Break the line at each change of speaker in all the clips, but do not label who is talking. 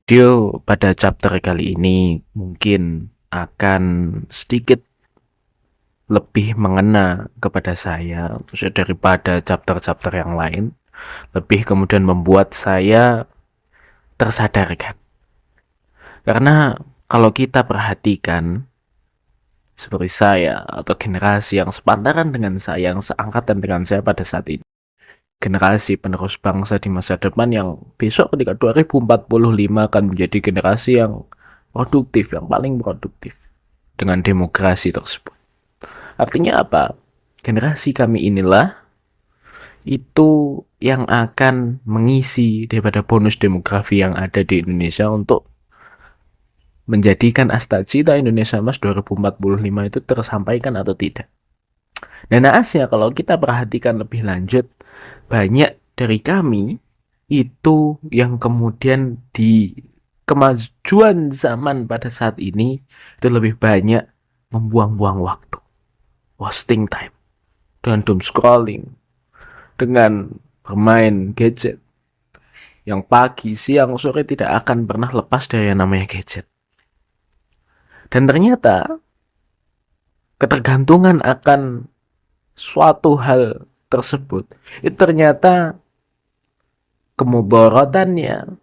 Audio pada chapter kali ini mungkin akan sedikit lebih mengena kepada saya daripada chapter-chapter yang lain, lebih kemudian membuat saya tersadarkan. Karena kalau kita perhatikan, seperti saya atau generasi yang sepantaran dengan saya, yang seangkatan dengan saya pada saat ini, generasi penerus bangsa di masa depan yang besok ketika 2045 akan menjadi generasi yang produktif, yang paling produktif dengan demokrasi tersebut. Artinya apa? Generasi kami inilah itu yang akan mengisi daripada bonus demografi yang ada di Indonesia untuk menjadikan Astagita Indonesia Emas 2045 itu tersampaikan atau tidak. Dan naasnya kalau kita perhatikan lebih lanjut, banyak dari kami itu yang kemudian di kemajuan zaman pada saat ini itu lebih banyak membuang-buang waktu, wasting time, dengan doom scrolling, dengan bermain gadget yang pagi, siang, sore tidak akan pernah lepas dari yang namanya gadget. Dan ternyata ketergantungan akan suatu hal tersebut itu ternyata kemudaratannya,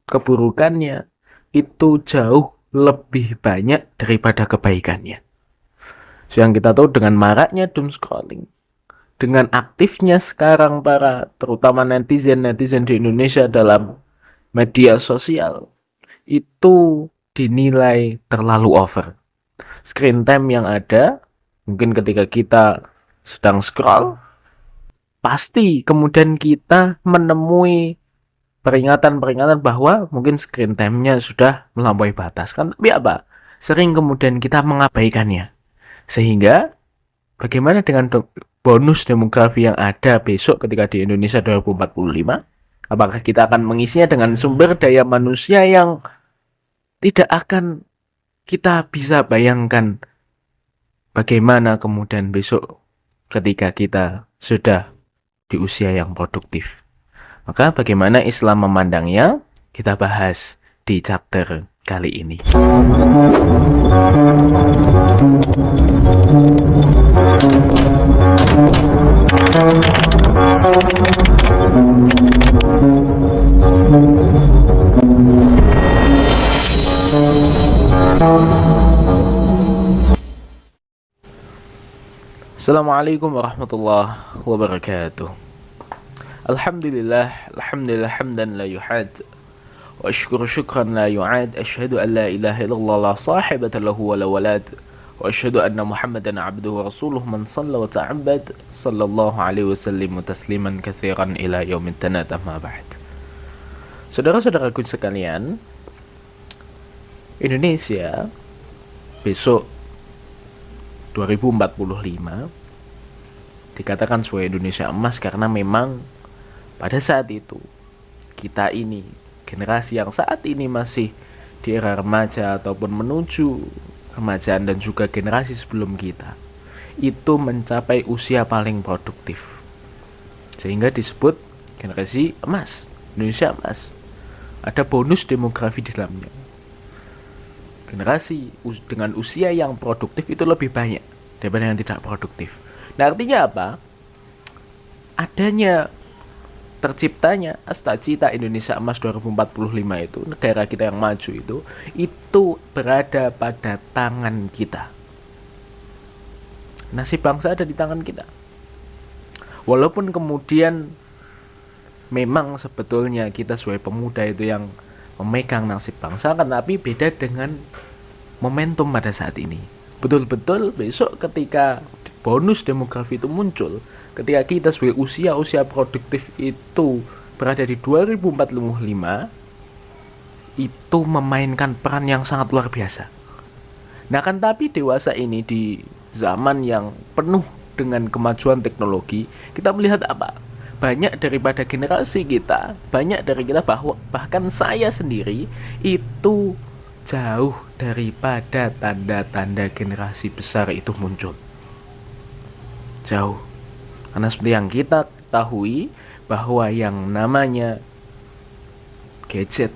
keburukannya itu jauh lebih banyak daripada kebaikannya. So, yang kita tahu dengan maraknya doom scrolling, dengan aktifnya sekarang para terutama netizen di Indonesia dalam media sosial, itu dinilai terlalu over. Screen time yang ada, mungkin ketika kita sedang scroll, pasti kemudian kita menemui peringatan-peringatan bahwa mungkin screen time-nya sudah melampaui batas kan. Tapi apa? Sering kemudian kita mengabaikannya. Sehingga bagaimana dengan bonus demografi yang ada besok ketika di Indonesia 2045? Apakah kita akan mengisinya dengan sumber daya manusia yang tidak akan kita bisa bayangkan bagaimana kemudian besok ketika kita sudah di usia yang produktif? Maka bagaimana Islam memandangnya? Kita bahas di chapter kali ini. Assalamualaikum warahmatullahi wabarakatuh. Alhamdulillah hamdan la yuhad wa ashkuru syukran la yu'ad, asyhadu an la ilaha illallah la sahibata lahu wa la walad, wa asyhadu anna Muhammadan abduhu wa rasuluhu man shalla wa ta'abbad, sallallahu alaihi wasallam tasliman katsiran ila yaumit tanad, amma ba'd. Saudara-saudaraku sekalian, Indonesia besok 2045 dikatakan sebagai Indonesia emas karena memang pada saat itu kita ini generasi yang saat ini masih di era remaja ataupun menuju remajaan dan juga generasi sebelum kita itu mencapai usia paling produktif, sehingga disebut generasi emas, Indonesia emas. Ada bonus demografi di dalamnya. Generasi dengan usia yang produktif itu lebih banyak daripada yang tidak produktif. Nah, artinya apa? Adanya terciptanya Astagita Indonesia Emas 2045 itu, negara kita yang maju itu berada pada tangan kita. Nasib bangsa ada di tangan kita. Walaupun kemudian memang sebetulnya kita sebagai pemuda itu yang memegang nasib bangsa, tapi beda dengan momentum pada saat ini. Betul-betul besok ketika bonus demografi itu muncul, ketika kita sebagai usia produktif itu berada di 2045, itu memainkan peran yang sangat luar biasa. Nah, kan tapi dewasa ini di zaman yang penuh dengan kemajuan teknologi, kita melihat apa? Banyak daripada generasi kita, banyak dari kita bahkan saya sendiri itu jauh daripada tanda-tanda generasi besar itu muncul. Jauh. Karena seperti yang kita ketahui bahwa yang namanya gadget,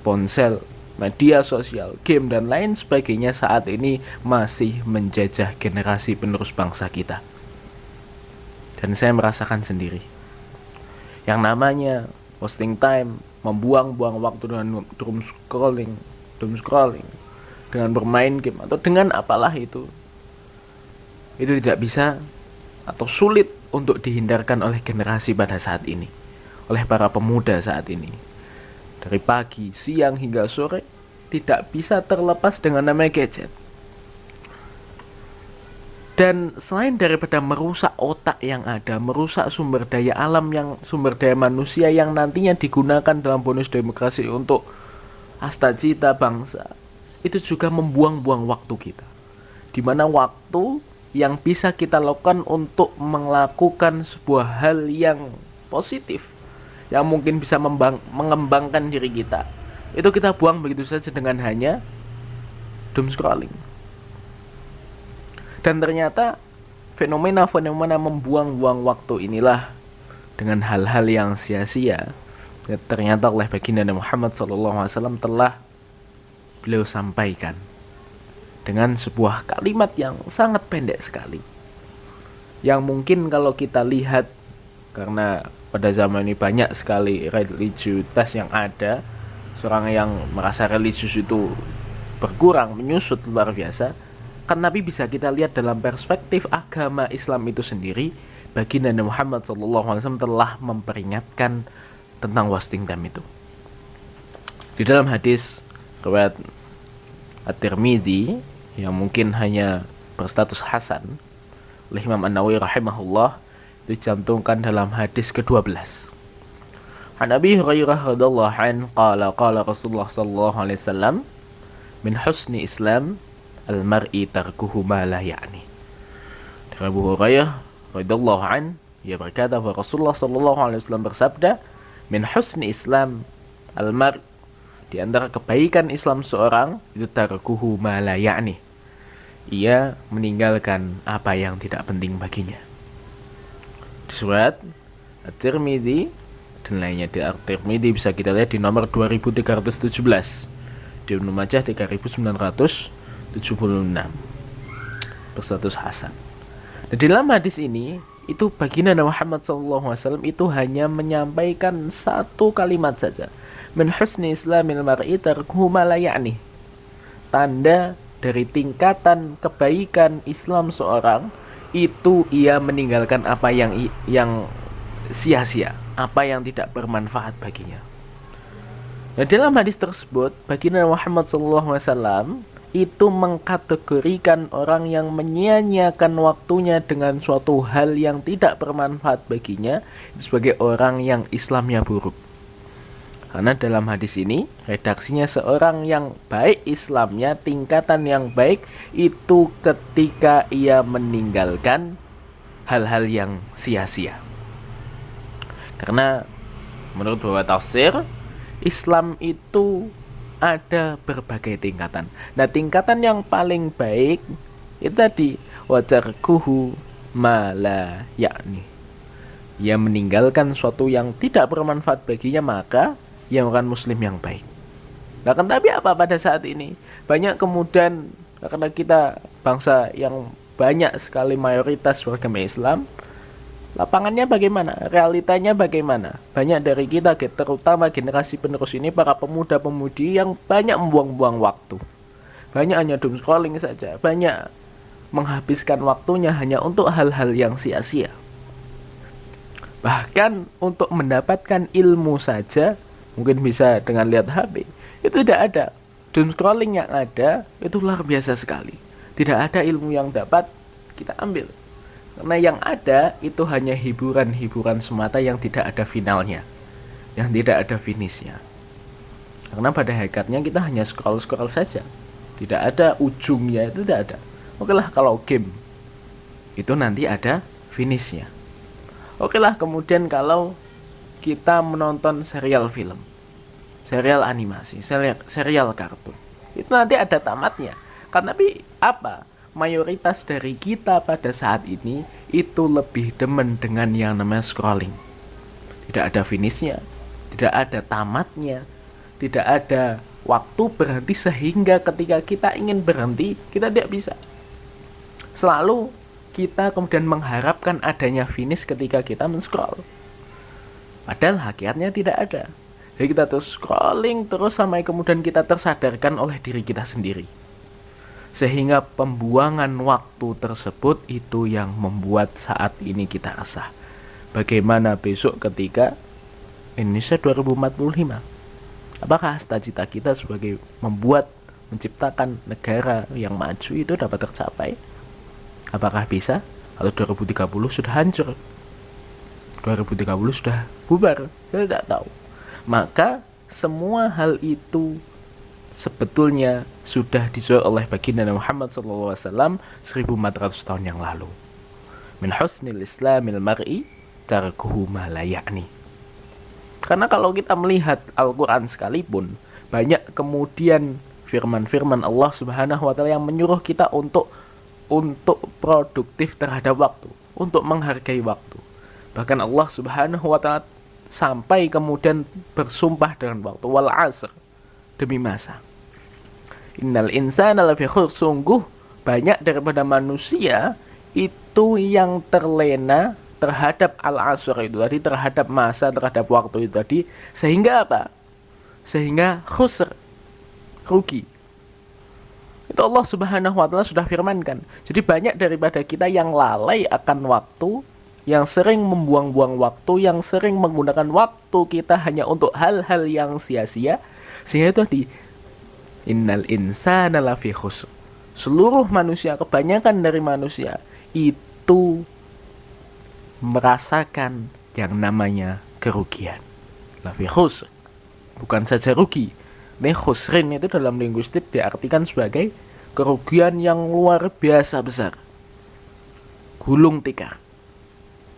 ponsel, media sosial, game, dan lain sebagainya saat ini masih menjajah generasi penerus bangsa kita. Dan saya merasakan sendiri. Yang namanya posting time, membuang-buang waktu dengan doom scrolling, dengan bermain game, atau dengan apalah itu tidak bisa atau sulit untuk dihindarkan oleh generasi pada saat ini, oleh para pemuda saat ini. Dari pagi, siang hingga sore tidak bisa terlepas dengan namanya gadget. Dan selain daripada merusak otak yang ada, merusak sumber daya alam, sumber daya manusia yang nantinya digunakan dalam bonus demokrasi untuk hasta cita bangsa, itu juga membuang-buang waktu kita. Di mana waktu yang bisa kita lakukan untuk melakukan sebuah hal yang positif, yang mungkin bisa mengembangkan diri kita, itu kita buang begitu saja dengan hanya doom scrolling. Dan ternyata fenomena-fenomena membuang-buang waktu inilah dengan hal-hal yang sia-sia, ternyata oleh baginda Muhammad SAW telah beliau sampaikan dengan sebuah kalimat yang sangat pendek sekali, yang mungkin kalau kita lihat, karena pada zaman ini banyak sekali religiusitas yang ada, seorang yang merasa religius itu berkurang, menyusut luar biasa. Kan Nabi bisa kita lihat dalam perspektif agama Islam itu sendiri, baginda Muhammad SAW telah memperingatkan tentang wasting time itu. Di dalam hadis riwayat At-Tirmidzi yang mungkin hanya berstatus hasan oleh Imam An-Nawawi rahimahullah, dicantumkan dalam hadis ke-12. An Abi Hurairah radhiyallahu anhu qala Rasulullah sallallahu alaihi wasallam, min husni Islam al-mar'i tarkuhu ma la ya'ni. Dari Abu Hurairah radhiyallahu anhu, ia berkata bahwa Rasulullah sallallahu alaihi wasallam bersabda, min husni Islam al-mar', di antara kebaikan Islam seorang itu tarkuhu ma la ya'ni, ia meninggalkan apa yang tidak penting baginya. Di surat At-Tirmidzi dan lainnya, di At-Tirmidzi bisa kita lihat di nomor 2317, di Ibnu Majah 3976, berstatus hasan. Dan di dalam hadis ini itu baginda Muhammad SAW itu hanya menyampaikan satu kalimat saja, min husni islamil mar'i tarkuhu ma la ya'ni. Tanda dari tingkatan kebaikan Islam seorang itu ia meninggalkan apa yang sia-sia, apa yang tidak bermanfaat baginya. Nah, dalam hadis tersebut baginda Muhammad SAW itu mengkategorikan orang yang menyia-nyiakan waktunya dengan suatu hal yang tidak bermanfaat baginya itu sebagai orang yang Islamnya buruk. Karena dalam hadis ini redaksinya seorang yang baik Islamnya, tingkatan yang baik itu ketika ia meninggalkan hal-hal yang sia-sia. Karena menurut beberapa tafsir, Islam itu ada berbagai tingkatan. Nah, tingkatan yang paling baik itu tadi wajarkuhu ma la ya'ni. Ia meninggalkan suatu yang tidak bermanfaat baginya, maka ia merupakan muslim yang baik. Nah, kan tapi apa pada saat ini? Banyak kemudian karena kita bangsa yang banyak sekali mayoritas beragama Islam, lapangannya bagaimana? Realitanya bagaimana? Banyak dari kita, terutama generasi penerus ini, para pemuda-pemudi yang banyak membuang-buang waktu. Banyak hanya doom scrolling saja. Banyak menghabiskan waktunya hanya untuk hal-hal yang sia-sia. Bahkan untuk mendapatkan ilmu saja, mungkin bisa dengan lihat HP. Itu tidak ada. Doom scrolling yang ada, itu luar biasa sekali. Tidak ada ilmu yang dapat kita ambil. Karena yang ada itu hanya hiburan-hiburan semata yang tidak ada finalnya, yang tidak ada finishnya. Karena pada hakikatnya kita hanya scroll-scroll saja, tidak ada ujungnya, itu tidak ada. Oke lah kalau game itu nanti ada finishnya. Oke lah kemudian kalau kita menonton serial film, serial animasi, serial kartun, itu nanti ada tamatnya. Karena apa? Mayoritas dari kita pada saat ini itu lebih demen dengan yang namanya scrolling. Tidak ada finishnya, tidak ada tamatnya, Tidak ada waktu berhenti sehingga ketika kita ingin berhenti, kita tidak bisa. Selalu kita kemudian mengharapkan adanya finish ketika kita men-scroll. Padahal hakikatnya tidak ada. Jadi kita terus scrolling terus sampai kemudian kita tersadarkan oleh diri kita sendiri. Sehingga pembuangan waktu tersebut itu yang membuat saat ini kita resah. Bagaimana besok ketika Indonesia 2045? Apakah cita-cita kita sebagai menciptakan negara yang maju itu dapat tercapai? Apakah bisa? Atau 2030 sudah hancur? 2030 sudah bubar? Saya tidak tahu. Maka semua hal itu sebetulnya sudah disuruh oleh baginda Muhammad SAW 1400 tahun yang lalu. Min husnil islamil mar'i tarkuhu ma la ya'ni. Karena kalau kita melihat Al-Quran sekalipun, banyak kemudian firman-firman Allah Subhanahu wa Ta'ala yang menyuruh kita untuk produktif terhadap waktu, untuk menghargai waktu. Bahkan Allah Subhanahu wa Ta'ala sampai kemudian bersumpah dengan waktu, wal asr, demi masa. Innal insana lafi khusr, sungguh banyak daripada manusia itu yang terlena terhadap al-asr itu tadi, terhadap masa, terhadap waktu itu tadi, sehingga apa? Sehingga khusr, rugi. Itu Allah Subhanahu wa Ta'ala sudah firmankan. Jadi banyak daripada kita yang lalai akan waktu, yang sering membuang-buang waktu, yang sering menggunakan waktu kita hanya untuk hal-hal yang sia-sia, sehingga itu tadi, innal insana lafi khusr. Seluruh manusia, kebanyakan dari manusia itu merasakan yang namanya kerugian. Lafi khusr, bukan saja rugi. Ini khusrin itu dalam linguistik diartikan sebagai kerugian yang luar biasa besar, gulung tikar,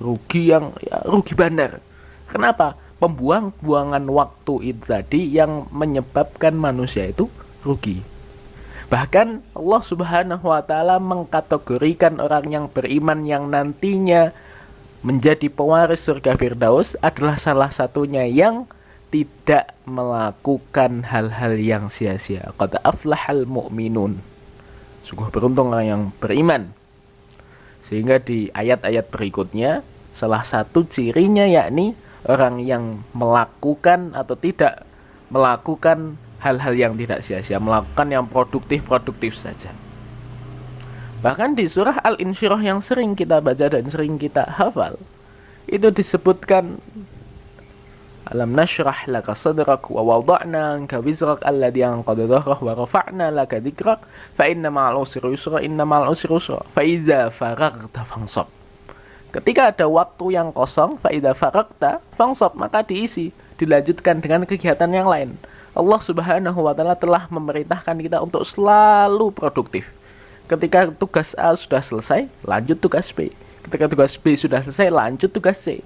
rugi yang rugi bandar. Kenapa? Pembuang-buangan waktu itu tadi yang menyebabkan manusia itu rugi. Bahkan Allah Subhanahu wa Ta'ala mengkategorikan orang yang beriman yang nantinya menjadi pewaris surga Firdaus adalah salah satunya yang tidak melakukan hal-hal yang sia-sia. Qad aflahal mu'minun. Sungguh beruntung orang yang beriman. Sehingga di ayat-ayat berikutnya, salah satu cirinya yakni orang yang melakukan atau tidak melakukan hal-hal yang tidak sia-sia, melakukan yang produktif saja. Bahkan di surah Al-Insyirah yang sering kita baca dan sering kita hafal, itu disebutkan alam nashrah laka sadrak wa wada'na anka wizrak alladhi anqadha dhahrak wa rafa'na laka dhikrak fa inna ma'al usri yusra inna ma'al usri yusra fa idza faraghta fansab. Ketika ada waktu yang kosong, fa idza faraghta fansab, maka diisi, dilanjutkan dengan kegiatan yang lain. Allah Subhanahu wa Ta'ala telah memerintahkan kita untuk selalu produktif. Ketika tugas A sudah selesai, lanjut tugas B. Ketika tugas B sudah selesai, lanjut tugas C.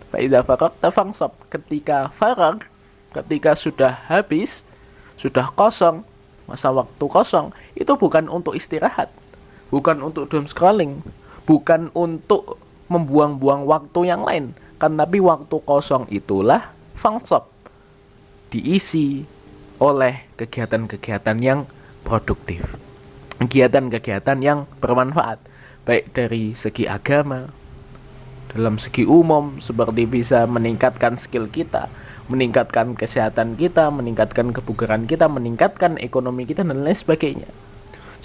Fa'idha faragta fansab. Ketika farag, ketika sudah habis, sudah kosong, masa waktu kosong, itu bukan untuk istirahat, bukan untuk doom scrolling, bukan untuk membuang-buang waktu yang lain, kan, tapi waktu kosong itulah fansab, diisi oleh kegiatan-kegiatan yang produktif, kegiatan-kegiatan yang bermanfaat, baik dari segi agama, dalam segi umum, seperti bisa meningkatkan skill kita, meningkatkan kesehatan kita, meningkatkan kebugaran kita, meningkatkan ekonomi kita, dan lain sebagainya.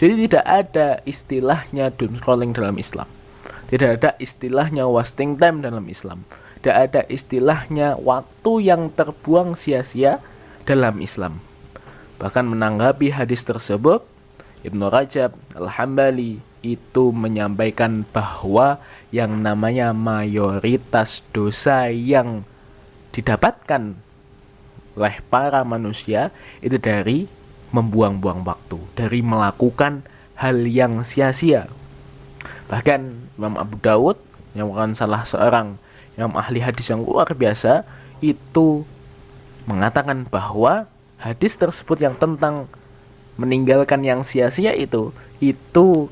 Jadi tidak ada istilahnya doom scrolling dalam Islam. Tidak ada istilahnya wasting time dalam Islam. Tidak ada istilahnya waktu yang terbuang sia-sia dalam Islam. Bahkan menanggapi hadis tersebut, Ibnu Rajab Al-Hambali itu menyampaikan bahwa yang namanya mayoritas dosa yang didapatkan oleh para manusia itu dari membuang-buang waktu, dari melakukan hal yang sia-sia. Bahkan Imam Abu Dawud yang merupakan salah seorang yang ahli hadis yang luar biasa itu mengatakan bahwa hadis tersebut yang tentang meninggalkan yang sia-sia itu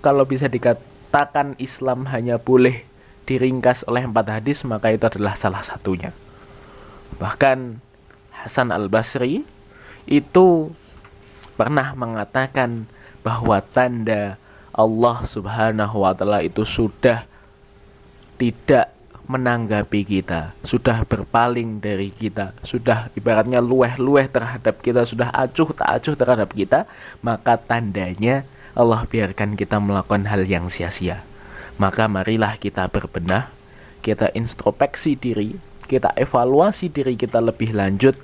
kalau bisa dikatakan Islam hanya boleh diringkas oleh 4 hadis, maka itu adalah salah satunya. Bahkan Hasan Al-Basri itu pernah mengatakan bahwa tanda Allah Subhanahu wa taala itu sudah tidak menanggapi kita, sudah berpaling dari kita, sudah ibaratnya lueh-lueh terhadap kita, sudah acuh tak acuh terhadap kita, maka tandanya Allah biarkan kita melakukan hal yang sia-sia. Maka marilah kita berbenah, kita introspeksi diri, kita evaluasi diri kita lebih lanjut,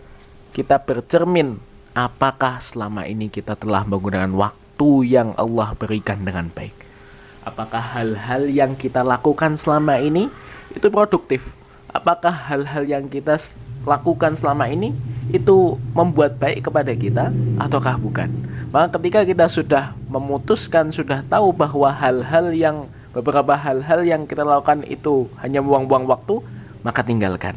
kita bercermin apakah selama ini kita telah menggunakan waktu yang Allah berikan dengan baik. Apakah hal-hal yang kita lakukan selama ini itu produktif? Apakah hal-hal yang kita lakukan selama ini itu membuat baik kepada kita ataukah bukan? Maka ketika kita sudah memutuskan, sudah tahu bahwa beberapa hal-hal yang kita lakukan itu hanya buang-buang waktu, maka tinggalkan.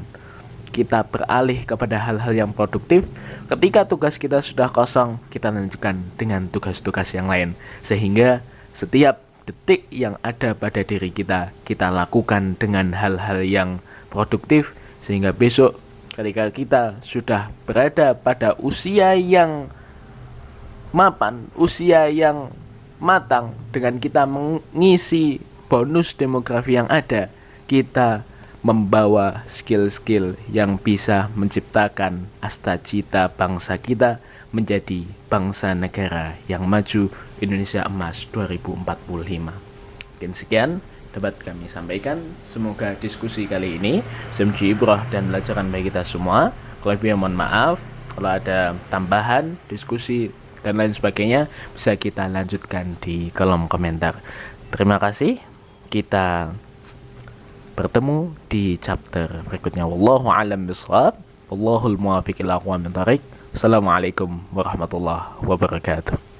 Kita beralih kepada hal-hal yang produktif. Ketika tugas kita sudah kosong, kita lanjutkan dengan tugas-tugas yang lain. Sehingga setiap detik yang ada pada diri kita, kita lakukan dengan hal-hal yang produktif. Sehingga besok ketika kita sudah berada pada usia yang mapan, usia yang matang, dengan kita mengisi bonus demografi yang ada, kita membawa skill-skill yang bisa menciptakan astacita bangsa kita menjadi bangsa negara yang maju, Indonesia Emas 2045. Mungkin sekian dapat kami sampaikan. Semoga diskusi kali ini bisa menjadi ibrah dan pelajaran bagi kita semua. Kalau lebih mohon maaf, kalau ada tambahan, diskusi dan lain sebagainya bisa kita lanjutkan di kolom komentar. Terima kasih. Kita bertemu di chapter berikutnya. Wallahu a'lam bishawab. Wallahul muwaffiq ila aqwamit thoriq. Assalamualaikum warahmatullahi wabarakatuh.